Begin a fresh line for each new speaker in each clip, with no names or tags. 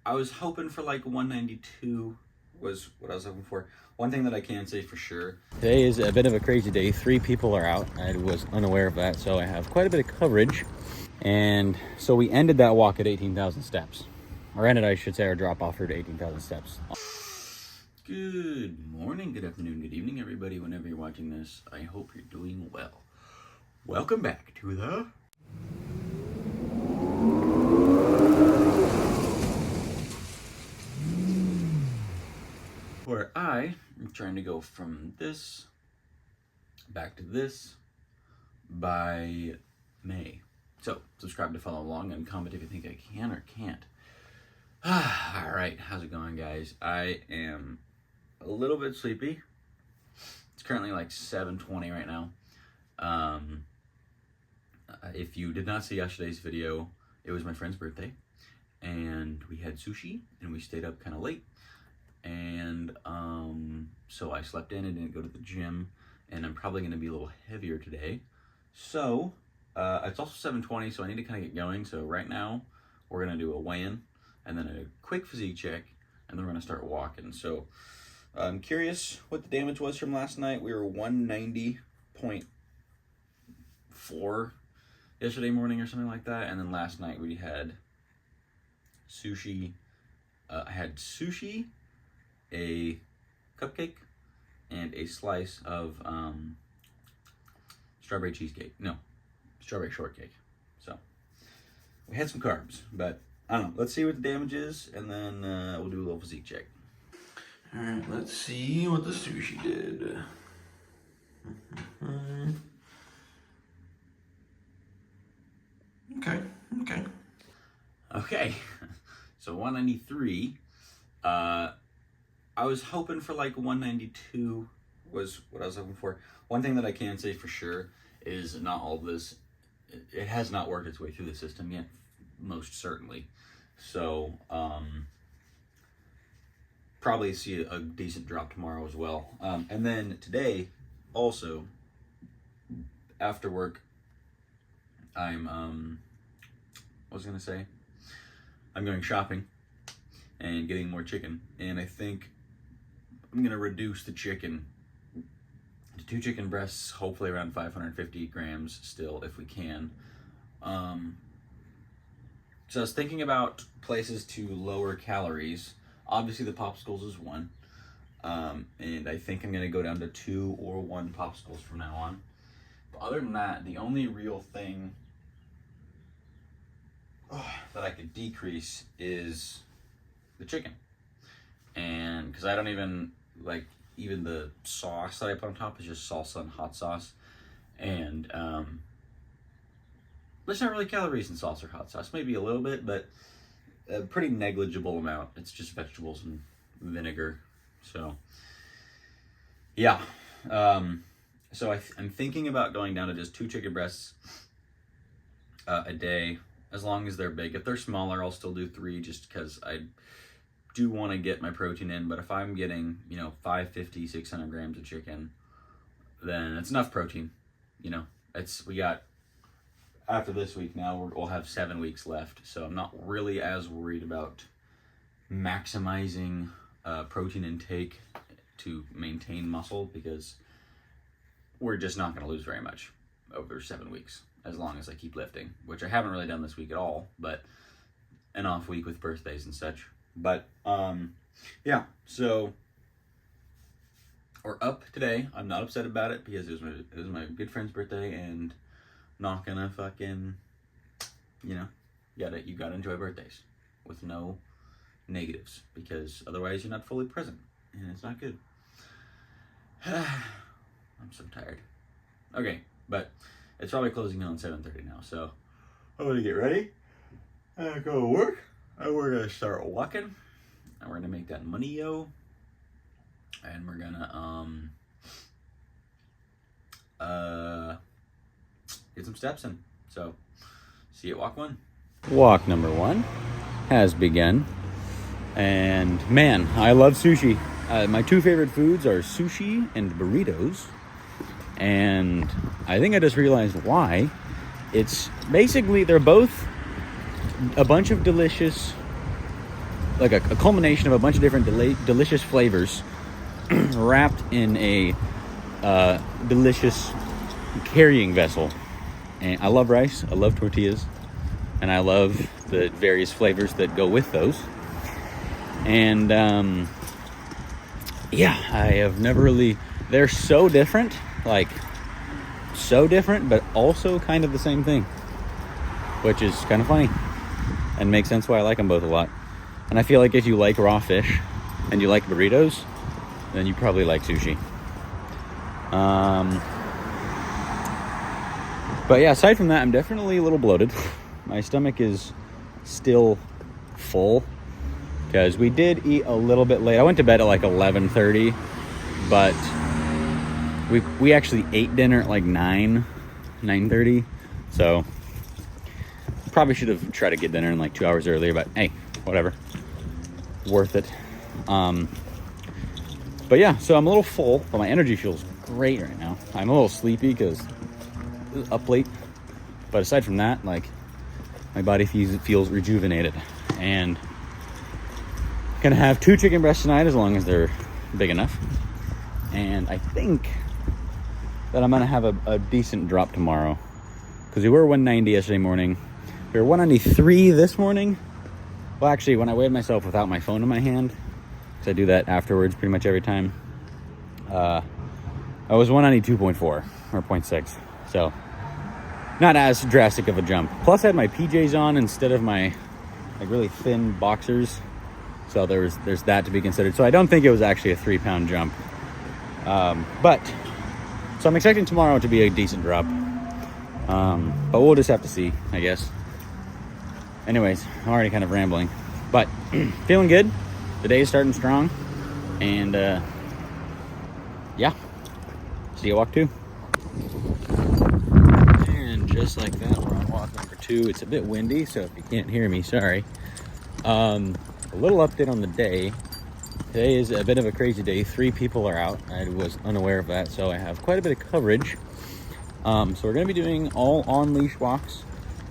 I was hoping for like 192 was what I was hoping for. One thing that I can say for sure. Today is a bit of a crazy day. 3 people are out. I was unaware of that, so I have quite a bit of coverage. And so we ended that walk at 18,000 steps. Or ended, I should say, our drop off at 18,000 steps. Good morning, good afternoon, good evening, everybody. Whenever you're watching this, I hope you're doing well. Welcome back to the... where I am trying to go from this back to this by May. So subscribe to follow along and comment if you think I can or can't. All right, how's it going, guys? I am a little bit sleepy. It's currently like 7:20 right now. If you did not see yesterday's video, it was my friend's birthday, and we had sushi, and we stayed up kind of late. And so I slept in and didn't go to the gym, and I'm probably going to be a little heavier today. So it's also 7:20, so I need to kind of get going. So right now we're going to do a weigh-in and then a quick physique check, and then we're going to start walking. So I'm curious what the damage was from last night. We were 190.4 yesterday morning or something like that, and then last night we had sushi. I had sushi, a cupcake, and a slice of strawberry shortcake. So we had some carbs, but I don't know. Let's see what the damage is, and then we'll do a little physique check. All right, let's see what the sushi did. Okay. So 193. I was hoping for like 192 was what I was hoping for. One thing that I can say for sure is not all of this, it has not worked its way through the system yet, most certainly. So probably see a decent drop tomorrow as well. And then today also, after work, I'm going shopping and getting more chicken, and I think I'm gonna reduce the chicken to 2 chicken breasts, hopefully around 550 grams still, if we can. So I was thinking about places to lower calories. Obviously the popsicles is one, and I think I'm gonna go down to 2 or 1 popsicles from now on. But other than that, the only real thing that I could decrease is the chicken. And because I don't even like, even the sauce that I put on top is just salsa and hot sauce, and there's not really calories in salsa or hot sauce. Maybe a little bit, but a pretty negligible amount. It's just vegetables and vinegar. So yeah, so I'm thinking about going down to just 2 chicken breasts a day, as long as they're big. If they're smaller, I'll still do 3, just because I do want to get my protein in. But if I'm getting, 550, 600 grams of chicken, then it's enough protein. We got, after this week now, we'll have 7 weeks left. So I'm not really as worried about maximizing protein intake to maintain muscle, because we're just not going to lose very much over 7 weeks, as long as I keep lifting, which I haven't really done this week at all, but an off week with birthdays and such. But yeah, so we're up today. I'm not upset about it, because it was my good friend's birthday, and not gonna fucking, you gotta enjoy birthdays with no negatives, because otherwise you're not fully present, and it's not good. I'm so tired. Okay, but it's probably closing in on 7:30 now, so I'm gonna get ready and go to work, and we're gonna start walking, and we're gonna make that money, yo, and we're gonna get some steps in. So see you at walk 1. Walk number 1 has begun, and man, I love sushi. My 2 favorite foods are sushi and burritos, and I think I just realized why. It's basically, they're both a bunch of delicious like a culmination of a bunch of different delicious flavors wrapped in a delicious carrying vessel. And I love rice, I love tortillas, and I love the various flavors that go with those. And yeah, I have never really, they're so different, like so different, but also kind of the same thing, which is kind of funny and makes sense why I like them both a lot. And I feel like if you like raw fish and you like burritos, then you probably like sushi. But yeah, aside from that, I'm definitely a little bloated. My stomach is still full because we did eat a little bit late. I went to bed at like 11:30, but we actually ate dinner at like 9:30. So probably should have tried to get dinner in like 2 hours earlier, but hey, whatever. Worth it. But yeah, so I'm a little full, but my energy feels great right now. I'm a little sleepy because it was up late, but aside from that, like, my body feels rejuvenated. And gonna have 2 chicken breasts tonight, as long as they're big enough. And I think that I'm gonna have a decent drop tomorrow, because we were 190 yesterday morning. We were 193 this morning. Well, actually, when I weighed myself without my phone in my hand, because I do that afterwards pretty much every time, I was 192.4 or 0.6. So not as drastic of a jump. Plus I had my PJs on instead of my like really thin boxers. So there's that to be considered. So I don't think it was actually a 3-pound jump. But so I'm expecting tomorrow to be a decent drop. But we'll just have to see, I guess. Anyways, I'm already kind of rambling, but feeling good. The day is starting strong, and yeah, see you walk 2. And just like that, we're on walk number 2. It's a bit windy, so if you can't hear me, sorry. A little update on the day. Today is a bit of a crazy day. 3 people are out. I was unaware of that, so I have quite a bit of coverage. So we're going to be doing all on-leash walks,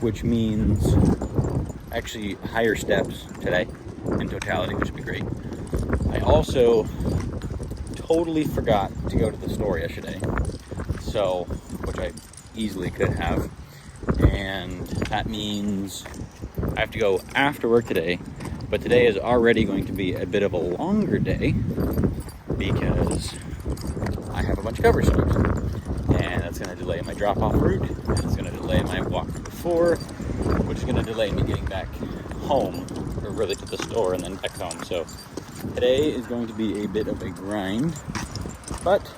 which means actually higher steps today in totality, which would be great. I also totally forgot to go to the store yesterday, so, which I easily could have, and that means I have to go after work today. But today is already going to be a bit of a longer day because I have a bunch of coverage dogs, and that's going to delay my drop-off route, and it's going to delay my walk number 4, which is going to delay me getting back home, or really to the store and then back home. So today is going to be a bit of a grind, but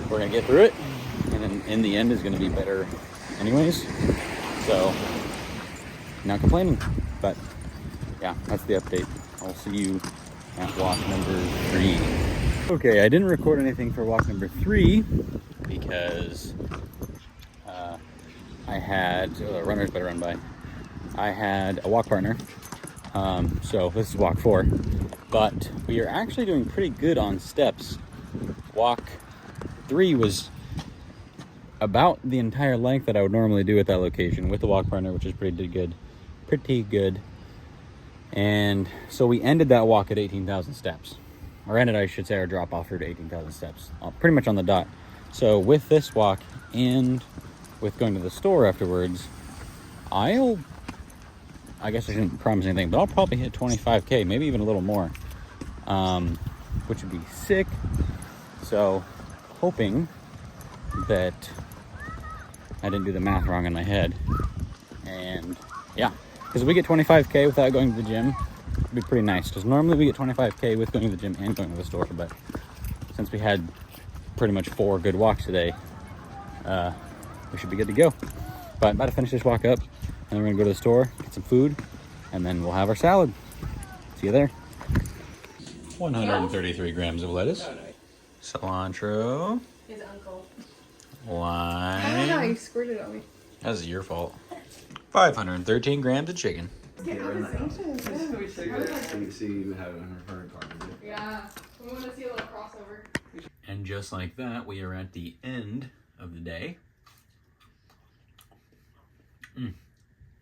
we're going to get through it, and then in the end is going to be better anyways. So not complaining, but yeah, that's the update. I'll see you at walk number 3. Okay, I didn't record anything for walk number 3 because I had runners better run by. I had a walk partner, so this is walk 4, but we are actually doing pretty good on steps. Walk 3 was about the entire length that I would normally do at that location with the walk partner, which is pretty good. And so we ended that walk at 18,000 steps, or ended, I should say, our drop off route at 18,000 steps, pretty much on the dot. So with this walk and with going to the store afterwards, I guess I shouldn't promise anything, but I'll probably hit 25K, maybe even a little more, which would be sick. So hoping that I didn't do the math wrong in my head. And yeah, because if we get 25K without going to the gym, it'd be pretty nice. Because normally we get 25K with going to the gym and going to the store, but since we had pretty much 4 good walks today, we should be good to go. But I'm about to finish this walk up, and then we're gonna go to the store, get some food, and then we'll have our salad. See you there. 133 grams of lettuce, cilantro,
His uncle.
lime.
Oh, you squirted on me.
That's your fault. 513 grams of chicken.
Yeah,
right now.
conversation.
So you see you have it on her card.
Yeah. We want to see a little crossover.
And just like that, we are at the end of the day.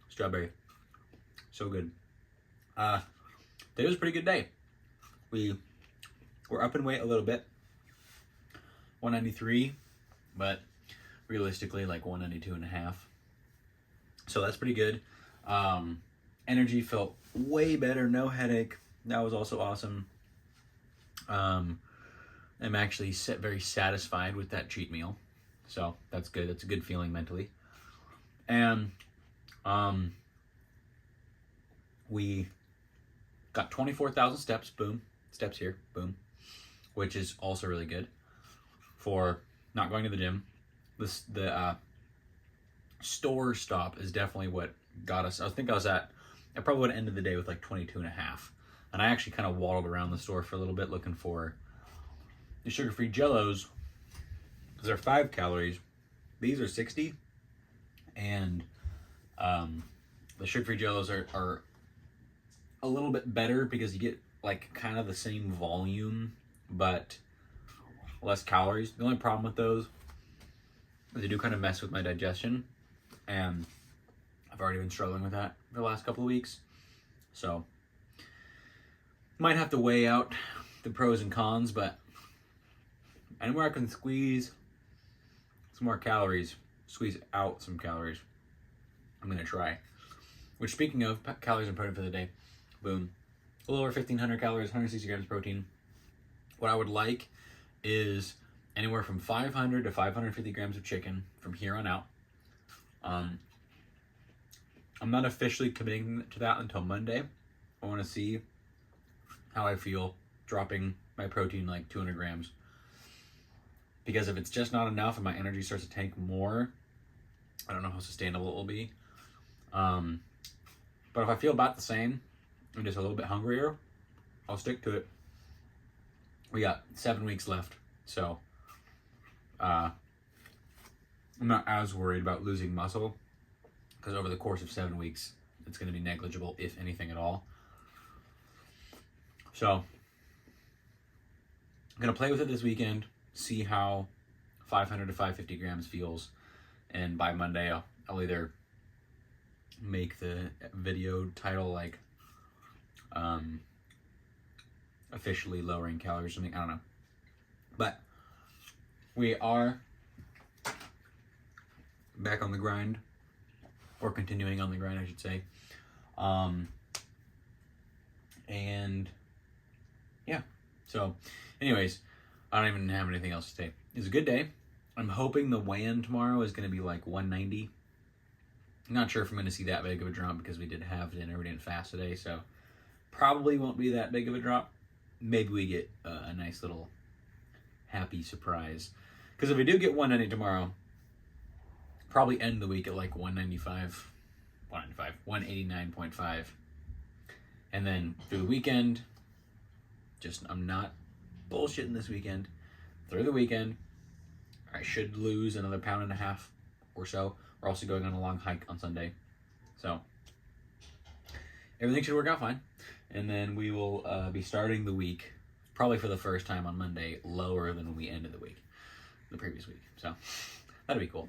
Strawberry. So good. today was a pretty good day. We were up in weight a little bit, 193, but realistically like 192.5. So that's pretty good. Energy felt way better, no headache. That was also awesome. I'm actually very satisfied with that cheat meal. So that's good. That's a good feeling mentally. And we got 24,000 steps, boom. Steps here, boom. Which is also really good for not going to the gym. The store stop is definitely what got us. I think I probably would have ended the day with like 22.5. And I actually kind of waddled around the store for a little bit looking for the sugar-free Jellos, because they're 5 calories. These are 60. And the sugar-free Jellos are a little bit better because you get like kind of the same volume, but less calories. The only problem with those is they do kind of mess with my digestion. And I've already been struggling with that for the last couple of weeks. So might have to weigh out the pros and cons, but anywhere I can squeeze some more calories, squeeze out some calories, I'm going to try. Which, speaking of calories and protein for the day, boom. A little over 1,500 calories, 160 grams of protein. What I would like is anywhere from 500 to 550 grams of chicken from here on out. I'm not officially committing to that until Monday. I want to see how I feel dropping my protein like 200 grams. Because if it's just not enough and my energy starts to tank more, I don't know how sustainable it will be. But if I feel about the same and just a little bit hungrier, I'll stick to it. We got 7 weeks left, so I'm not as worried about losing muscle, because over the course of 7 weeks, it's going to be negligible, if anything at all. So I'm going to play with it this weekend, see how 500 to 550 grams feels, and by Monday I'll either make the video title like officially lowering calories or something, I don't know. But we are back on the grind, or continuing on the grind, I should say. And yeah, so anyways, I don't even have anything else to say. It was a good day. I'm hoping the weigh-in tomorrow is going to be like 190. I'm not sure if I'm going to see that big of a drop because we did have dinner. We didn't fast today, so probably won't be that big of a drop. Maybe we get a nice little happy surprise. Because if we do get 190 tomorrow, probably end the week at like 189.5. And then through the weekend, I'm not bullshitting this weekend. Through the weekend, I should lose another 1.5 pounds or so. We're also going on a long hike on Sunday. So everything should work out fine. And then we will be starting the week, probably for the first time on Monday, lower than when we ended the previous week. So that'll be cool.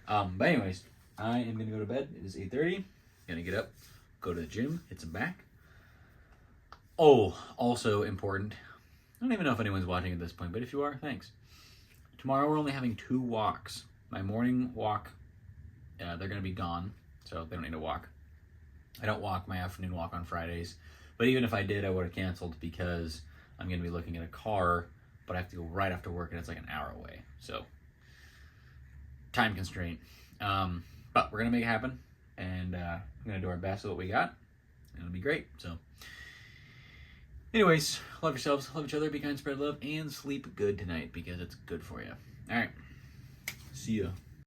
But anyways, I am going to go to bed. It is 8:30. Going to get up, go to the gym, hit some back. Oh, also important. I don't even know if anyone's watching at this point, but if you are, thanks. Tomorrow we're only having 2 walks. My morning walk, they're going to be gone, so they don't need to walk. I don't walk my afternoon walk on Fridays. But even if I did, I would have canceled because I'm going to be looking at a car, but I have to go right after work, and it's like an hour away. So, time constraint. But we're going to make it happen, and I'm going to do our best with what we got, and it'll be great. So, anyways, love yourselves, love each other, be kind, spread love, and sleep good tonight because it's good for you. All right. See ya.